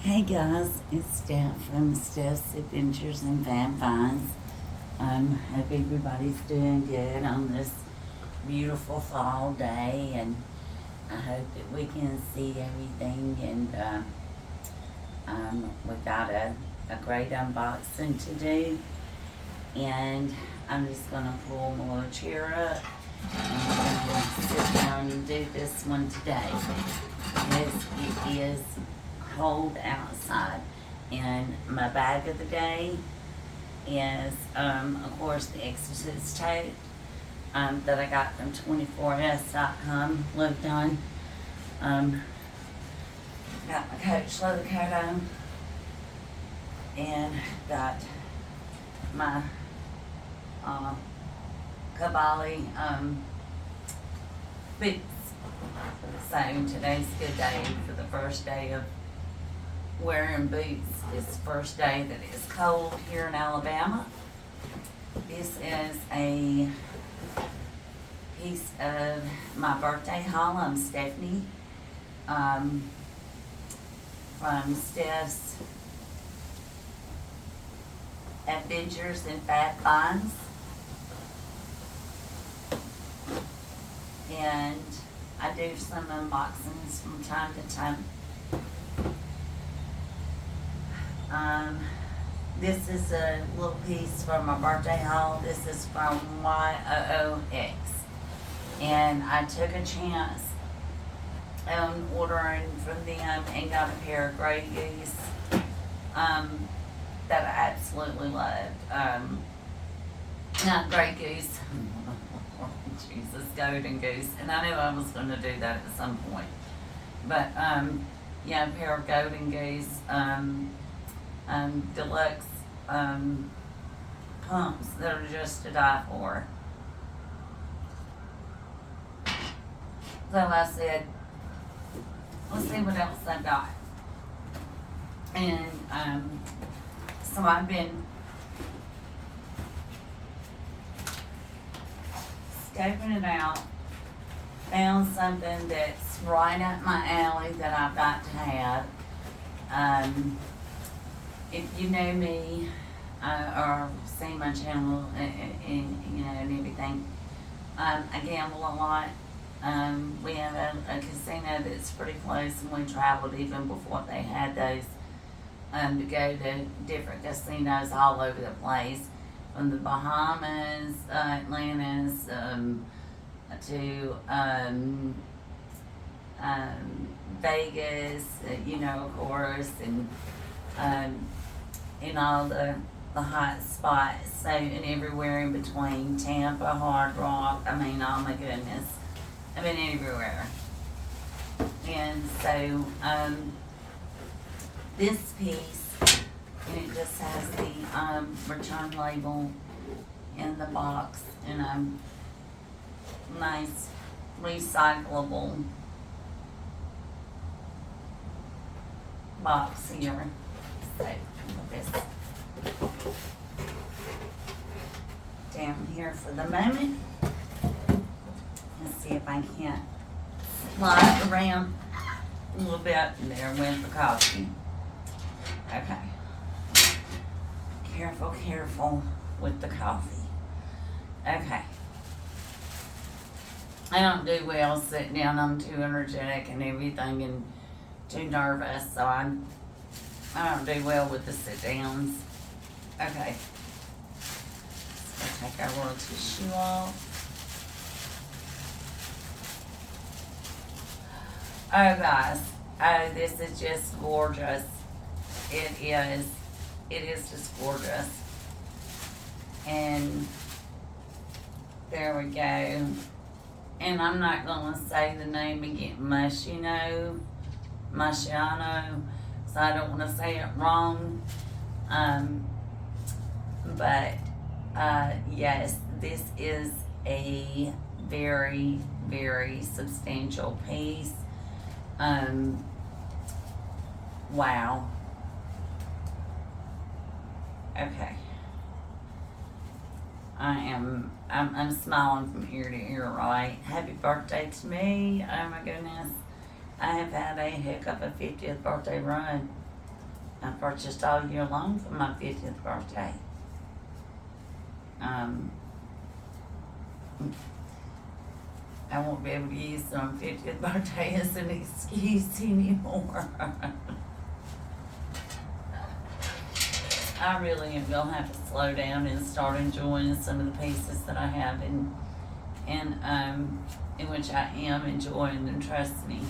Hey guys, it's Steph from Steph's Adventures in Van Finds. Hope everybody's doing good on this beautiful fall day, and I hope that we can see everything. And we got a great unboxing to do, and I'm just gonna pull my little chair up and we're gonna sit down and do this one today because it is cold outside. And my bag of the day is, of course, the Exorcist tote that I got from 24s.com. Looked on. Got my Coach leather coat on, and got my Cavalli boots. So today's a good day for the first day of wearing boots. It's the first day that it's cold here in Alabama. This is a piece of my birthday haul. I'm Stephanie from Steph's Adventures in Fat Finds. And I do some unboxings from time to time. This is a little piece from my birthday haul. This is from Yoox. And I took a chance on ordering from them and got a pair of Grey Goose that I absolutely loved. Not Grey Goose. Jesus, Golden Goose. And I knew I was going to do that at some point. But, yeah, a pair of Golden Goose deluxe pumps that are just to die for. So I said, let's see what else I got. And so I've been scoping it out, found something that's right up my alley that I've got to have. If you know me or see my channel and everything, I gamble a lot. We have a casino that's pretty close, and we traveled even before they had those to go to different casinos all over the place, from the Bahamas, Atlantis, to Vegas, of course, and all the hot spots, so, and everywhere in between, Tampa, Hard Rock, oh my goodness, I've been everywhere. And so, this piece, and it just has the return label in the box, and a nice recyclable box here. So put this down here for the moment. Let's see if I can't slide it around a little bit. And there went the coffee. Okay. Careful with the coffee. Okay. I don't do well sitting down. I'm too energetic and everything and too nervous, so I don't do well with the sit downs. Okay. So take our little tissue off. Oh guys, this is just gorgeous. It is just gorgeous. And there we go. And I'm not gonna say the name again, Moschino, so I don't wanna say it wrong. But yes, this is a very, very substantial piece. Wow. Okay. I'm smiling from ear to ear, right? Happy birthday to me. Oh my goodness. I have had a heck of a 50th birthday run. I purchased all year long for my 50th birthday. I won't be able to use my 50th birthday as an excuse anymore. I really am gonna have to slow down and start enjoying some of the pieces that I have in which I am enjoying them, trust me.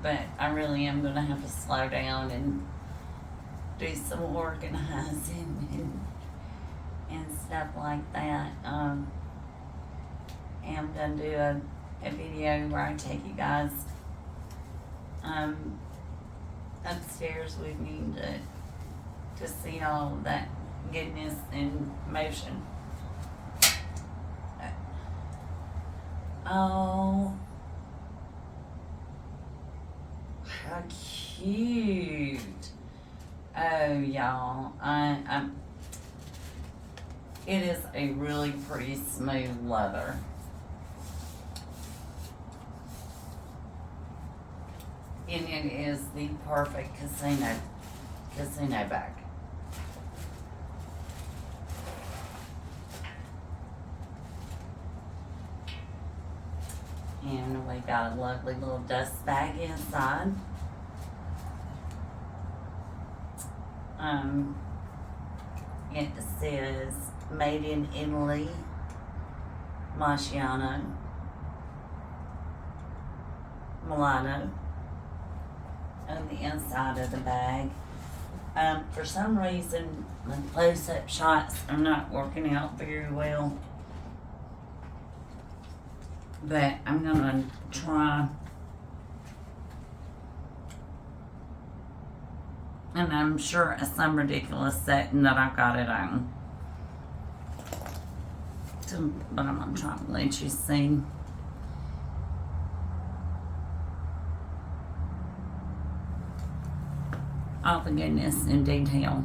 But I really am gonna have to slow down and do some organizing and stuff like that. And I'm gonna do a video where I take you guys upstairs with me to see all that goodness in motion. Oh, how cute! Oh, y'all, it is a really pretty smooth leather. And it is the perfect casino bag. And we got a lovely little dust bag inside. It says made in Italy, Moschino, Milano, on the inside of the bag. For some reason, the close-up shots are not working out very well. But I'm gonna try. And I'm sure it's some ridiculous setting that I got it on. So, but I'm gonna try to let you see. All the goodness in detail.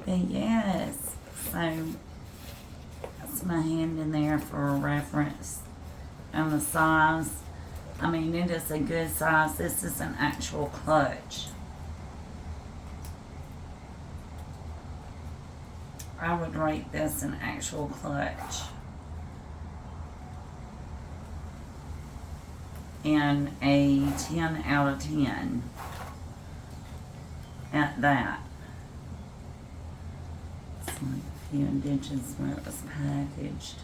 But yes, so that's my hand in there for a reference. And the size, I mean, it is a good size. This is an actual clutch. I would rate this an actual clutch. And a 10 out of 10 at that. It's like a few indentions where it was packaged.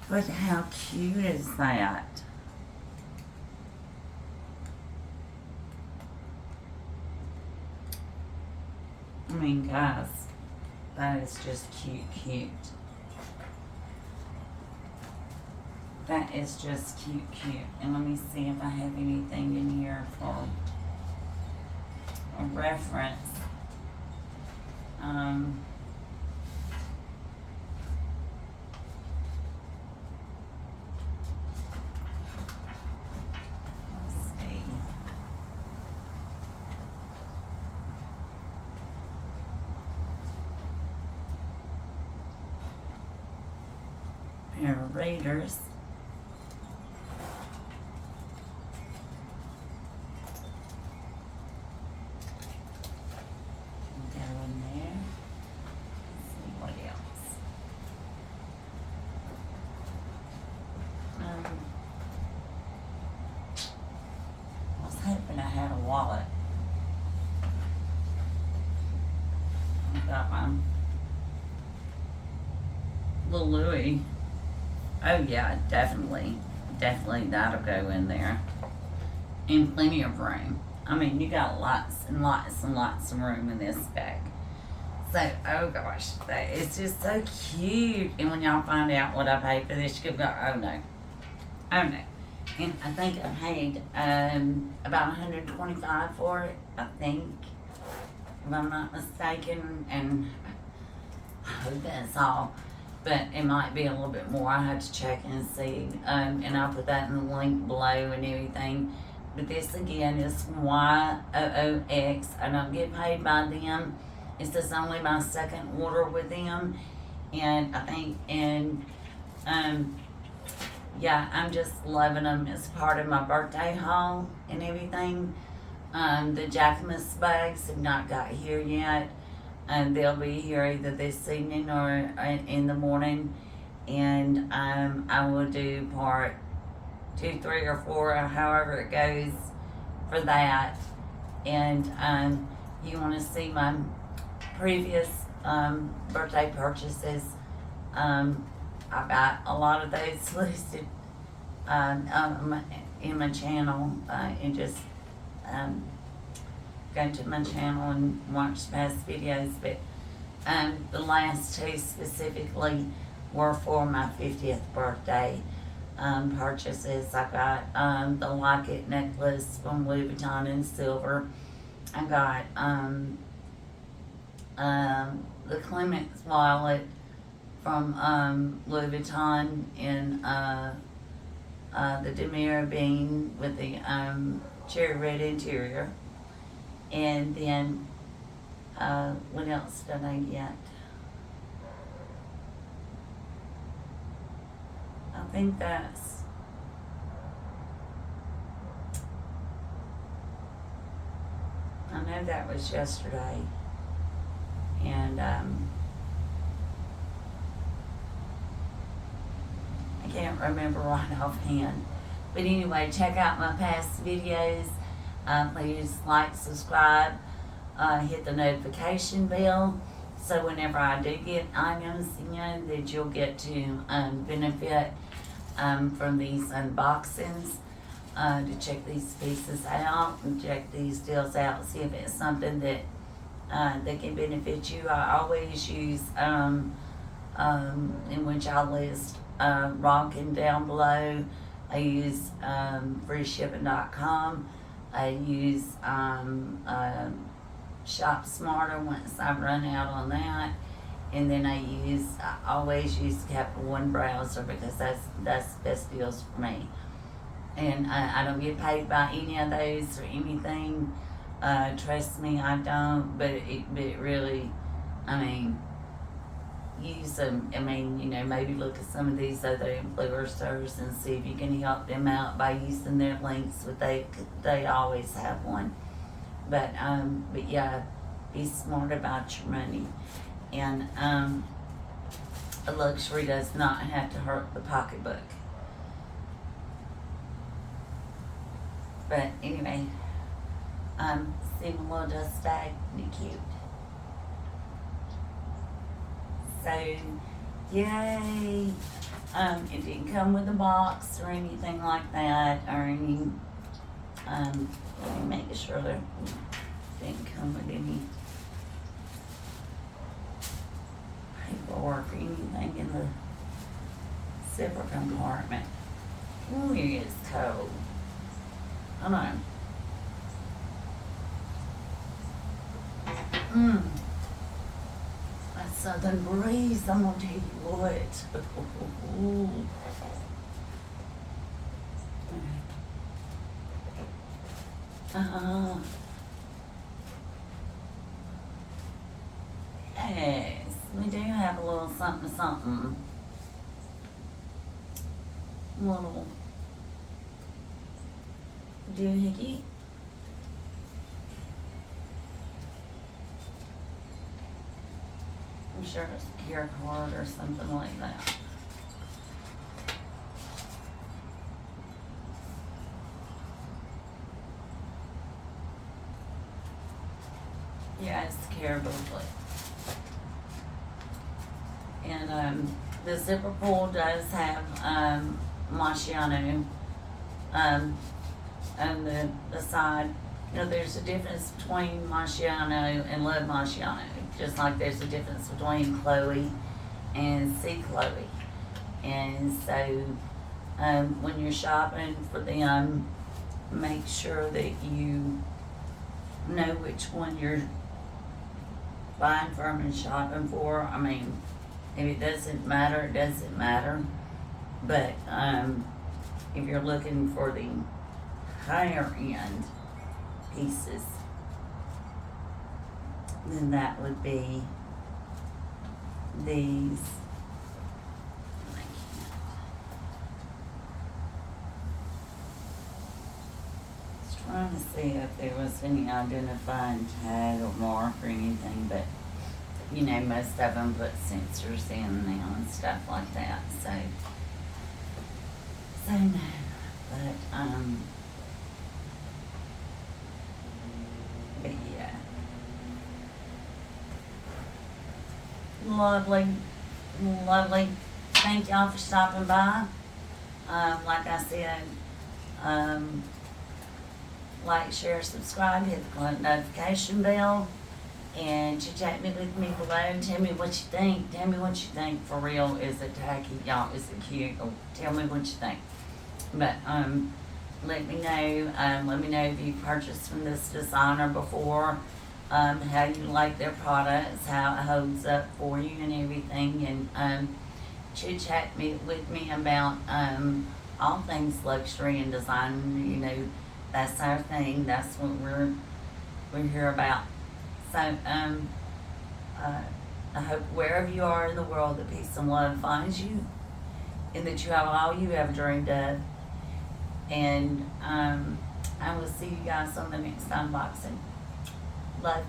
But how cute is that? I mean, guys, that is just cute. That is just cute. And let me see if I have anything in here for a reference. Let's see. Pair of readers. Hoping I had a wallet. I've got my little Louis. Oh yeah, definitely that'll go in there. And plenty of room. I mean, you got lots and lots and lots of room in this bag. So, oh gosh, it's just so cute. And when y'all find out what I paid for this, you'll go, oh no. Oh no. And I think I paid about $125 for it, I think, if I'm not mistaken. And I hope that's all. But it might be a little bit more. I have to check and see. And I'll put that in the link below and everything. But this again is Yoox. I don't get paid by them. This is only my second order with them. And I think, yeah, I'm just loving them as part of my birthday haul and everything. The Jacquemus bags have not got here yet. They'll be here either this evening or in the morning. And I will do part 2, 3, or 4, or however it goes for that. And you want to see my previous birthday purchases. I've got a lot of those listed in my channel, and just go to my channel and watch past videos. But the last 2 specifically were for my 50th birthday purchases. I got the locket necklace from Louis Vuitton in silver. I got the Clements wallet from Louis Vuitton in the Demira bean with the cherry red interior. And then what else did I get? I think that's I know that was yesterday. And I can't remember right offhand. But anyway, check out my past videos. Please like, subscribe, hit the notification bell, so whenever I do get items, you know, that you'll get to benefit from these unboxings. To check these pieces out and check these deals out, see if it's something that that can benefit you. I always use in which I list Rautken down below. I use freeshipping.com. I use Shop Smarter once I run out on that, and then I always use Capital One browser because that's the best deals for me. And I don't get paid by any of those or anything. Trust me, I don't. But it really, I mean, use them. I mean, you know, maybe look at some of these other influencers and see if you can help them out by using their links. But they always have one. But yeah, be smart about your money. And a luxury does not have to hurt the pocketbook. But anyway, see my little dust bag, isn't it cute? So, yay! It didn't come with a box or anything like that, or any, let me make sure that it didn't come with any paperwork or anything in the zipper compartment. Ooh, it's cold. Hold on. That southern breeze, I'm gonna tell you what. Yes, we do have a little something. Little doohickey. I'm sure it's a care card or something like that. Yeah, it's a care booklet. And the zipper pull does have Moschino on the side You know, there's a difference between Moschino and Love Moschino, just like there's a difference between Chloe and See Chloe. And so, when you're shopping for them, make sure that you know which one you're buying from and shopping for. I mean, if it doesn't matter, it doesn't matter. But if you're looking for the higher end pieces, then that would be these. Trying to see if there was any identifying tag or mark or anything, but you know, most of them put sensors in now and stuff like that. So no, but yeah, lovely. Thank y'all for stopping by. Like I said, like, share, subscribe, hit the notification bell, and chat with me below. Tell me what you think. Tell me what you think. For real, is it tacky? Y'all, is it cute? Or tell me what you think. But let me know. Let me know if you purchased from this designer before. How you like their products, how it holds up for you, and everything. And chat with me about all things luxury and design. You know, that's our thing. That's what we're here about. So I hope wherever you are in the world, that peace and love finds you, and that you have all you ever dreamed of. And I will see you guys on the next unboxing. Love.